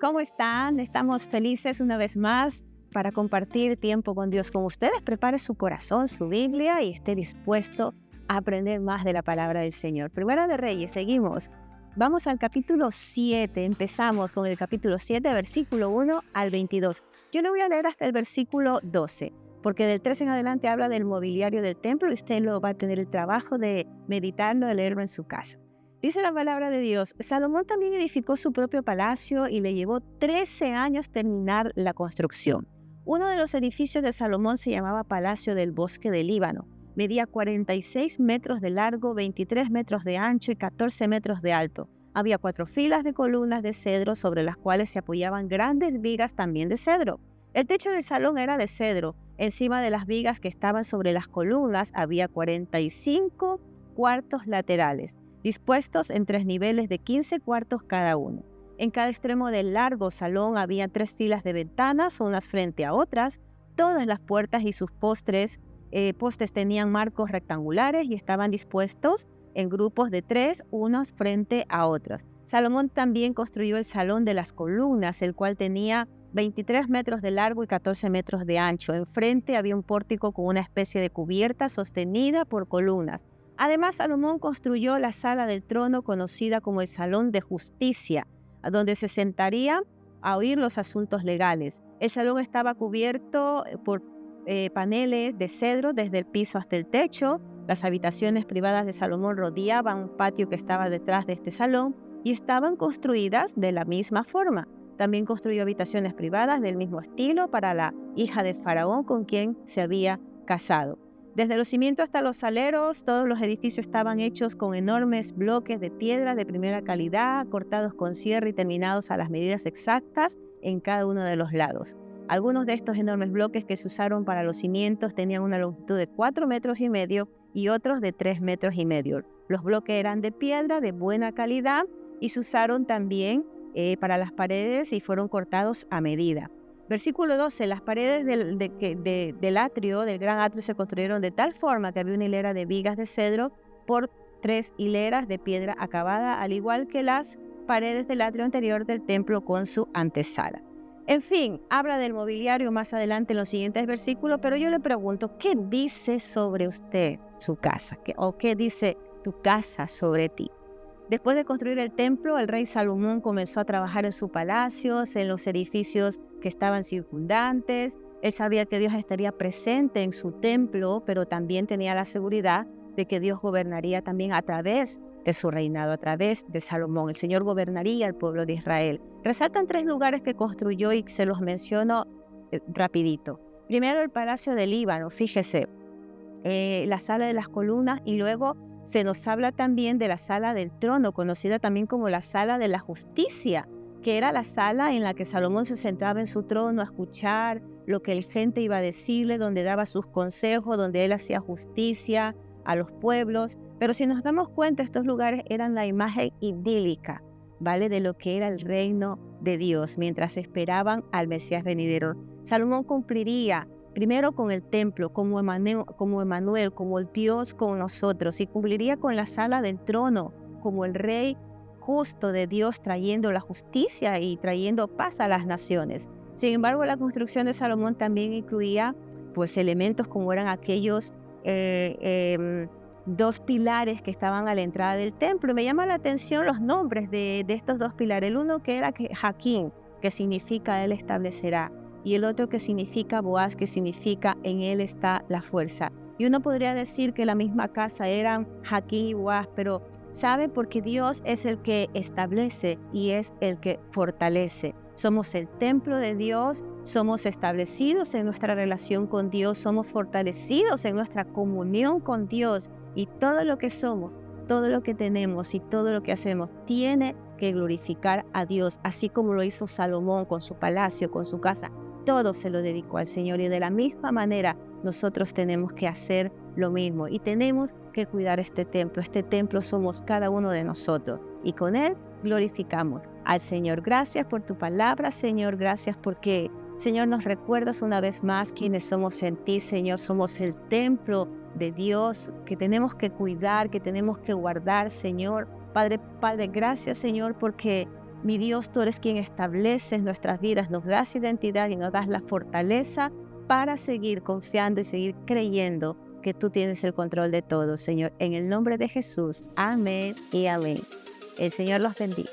¿cómo están? Estamos felices una vez más para compartir tiempo con Dios con ustedes. Prepare su corazón, su Biblia y esté dispuesto a aprender más de la palabra del Señor. Primera de Reyes, seguimos. Vamos al capítulo 7. Empezamos con el capítulo 7, versículo 1 al 22. Yo le voy a leer hasta el versículo 12, porque del 13 en adelante habla del mobiliario del templo y usted lo va a tener el trabajo de meditarlo, de leerlo en su casa. Dice la palabra de Dios, Salomón también edificó su propio palacio y le llevó 13 años terminar la construcción. Uno de los edificios de Salomón se llamaba Palacio del Bosque del Líbano. Medía 46 metros de largo, 23 metros de ancho y 14 metros de alto. Había 4 filas de columnas de cedro sobre las cuales se apoyaban grandes vigas también de cedro. El techo del salón era de cedro. Encima de las vigas que estaban sobre las columnas había 45 cuartos laterales, dispuestos en 3 niveles de 15 cuartos cada uno. En cada extremo del largo salón había 3 filas de ventanas, unas frente a otras. Todas las puertas y sus postes tenían marcos rectangulares y estaban dispuestos en grupos de 3, unos frente a otros. Salomón también construyó el salón de las columnas, el cual tenía 23 metros de largo y 14 metros de ancho. Enfrente había un pórtico con una especie de cubierta sostenida por columnas. Además, Salomón construyó la sala del trono conocida como el Salón de Justicia, donde se sentaría a oír los asuntos legales. El salón estaba cubierto por paneles de cedro desde el piso hasta el techo. Las habitaciones privadas de Salomón rodeaban un patio que estaba detrás de este salón y estaban construidas de la misma forma. También construyó habitaciones privadas del mismo estilo para la hija de Faraón con quien se había casado. Desde los cimientos hasta los aleros, todos los edificios estaban hechos con enormes bloques de piedra de primera calidad, cortados con sierra y terminados a las medidas exactas en cada uno de los lados. Algunos de estos enormes bloques que se usaron para los cimientos tenían una longitud de 4 metros y medio y otros de 3 metros y medio. Los bloques eran de piedra de buena calidad y se usaron también para las paredes y fueron cortados a medida. Versículo 12, las paredes del atrio, del gran atrio, se construyeron de tal forma que había una hilera de vigas de cedro por 3 hileras de piedra acabada, al igual que las paredes del atrio anterior del templo con su antesala. En fin, habla del mobiliario más adelante en los siguientes versículos, pero yo le pregunto, ¿qué dice sobre usted su casa? ¿Qué dice tu casa sobre ti? Después de construir el templo, el rey Salomón comenzó a trabajar en sus palacios, en los edificios que estaban circundantes. Él sabía que Dios estaría presente en su templo, pero también tenía la seguridad de que Dios gobernaría también a través de su reinado, a través de Salomón. El Señor gobernaría al pueblo de Israel. Resaltan 3 lugares que construyó y se los menciono rapidito. Primero, el Palacio del Líbano, fíjese, la sala de las columnas, y luego se nos habla también de la sala del trono, conocida también como la sala de la justicia, que era la sala en la que Salomón se sentaba en su trono a escuchar lo que la gente iba a decirle, donde daba sus consejos, donde él hacía justicia a los pueblos. Pero si nos damos cuenta, estos lugares eran la imagen idílica, ¿vale?, de lo que era el reino de Dios, mientras esperaban al Mesías venidero. Salomón cumpliría primero con el templo, como Emmanuel, como el Dios con nosotros, y cumpliría con la sala del trono, como el rey justo de Dios, trayendo la justicia y trayendo paz a las naciones. Sin embargo, la construcción de Salomón también incluía elementos como eran aquellos 2 pilares que estaban a la entrada del templo. Me llama la atención los nombres de estos 2 pilares. El uno que era Jaquín, que significa Él establecerá, y el otro que significa Boaz, que significa en él está la fuerza. Y uno podría decir que la misma casa eran Jaquín y Boaz, pero ¿sabe? Porque Dios es el que establece y es el que fortalece. Somos el templo de Dios, somos establecidos en nuestra relación con Dios, somos fortalecidos en nuestra comunión con Dios, y todo lo que somos, todo lo que tenemos y todo lo que hacemos tiene que glorificar a Dios, así como lo hizo Salomón con su palacio, con su casa. Todo se lo dedicó al Señor, y de la misma manera nosotros tenemos que hacer lo mismo y tenemos que cuidar este templo. Este templo somos cada uno de nosotros, y con él glorificamos al Señor. Gracias por tu palabra, Señor. Gracias porque, Señor, nos recuerdas una vez más quiénes somos en ti, Señor. Somos el templo de Dios que tenemos que cuidar, que tenemos que guardar, Señor. Padre, gracias, Señor, porque Mi Dios, tú eres quien estableces nuestras vidas, nos das identidad y nos das la fortaleza para seguir confiando y seguir creyendo que tú tienes el control de todo, Señor. En el nombre de Jesús, amén y amén. El Señor los bendiga.